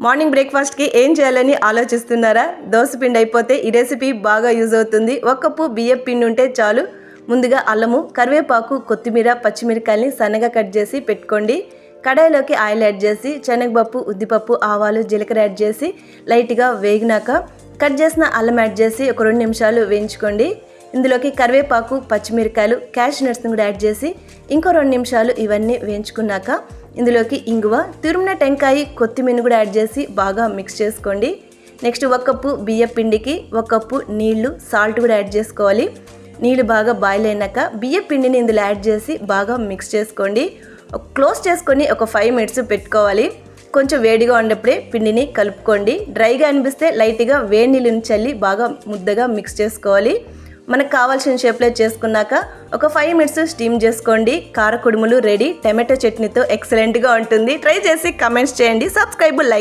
Morning బ్రేక్ఫాస్ట్కి ఏం చేయాలని ఆలోచిస్తున్నారా? దోశ పిండి అయిపోతే ఈ రెసిపీ బాగా యూజ్ అవుతుంది. 1 కప్పు బియ్యం పిండి ఉంటే చాలు. ముందుగా అల్లము, కరివేపాకు, కొత్తిమీర, పచ్చిమిరకాయల్ని సన్నగా కట్ చేసి పెట్టుకోండి. కడాయిలోకి ఆయిల్ యాడ్ చేసి శనగపప్పు, ఉద్దిపప్పు, ఆవాలు, జీలకర్ర యాడ్ చేసి లైట్గా వేగినాక కట్ చేసిన అల్లం యాడ్ చేసి ఒక 2 నిమిషాలు వేయించుకోండి. ఇందులోకి కరివేపాకు, పచ్చిమిరకాయలు, క్యాష్ నట్స్ని కూడా యాడ్ చేసి ఇంకో 2 నిమిషాలు ఇవన్నీ వేయించుకున్నాక ఇందులోకి ఇంగువ, తురిమిన టెంకాయ, కొత్తిమీర కూడా యాడ్ చేసి బాగా మిక్స్ చేసుకోండి. నెక్స్ట్ 1 కప్పు బియ్యం పిండికి 1 కప్పు నీళ్లు, సాల్ట్ కూడా యాడ్ చేసుకోవాలి. నీళ్ళు బాగా బాయిల్ అయినాక బియ్యం పిండిని ఇందులో యాడ్ చేసి బాగా మిక్స్ చేసుకోండి. క్లోజ్ చేసుకొని ఒక 5 మినిట్స్ పెట్టుకోవాలి. కొంచెం వేడిగా ఉన్నప్పుడే పిండిని కలుపుకోండి. డ్రైగా అనిపిస్తే లైట్గా వేడి నీళ్ళని చల్లి బాగా ముద్దగా మిక్స్ చేసుకోవాలి. మనకు కావాల్సిన షేప్లో చేసుకున్నాక ఒక 5 మినిట్స్ స్టీమ్ చేసుకోండి. కార కుడుములు రెడీ. టమాటో చట్నీతో ఎక్సలెంట్గా ఉంటుంది. ట్రై చేసి కమెంట్స్ చేయండి. Subscribe, like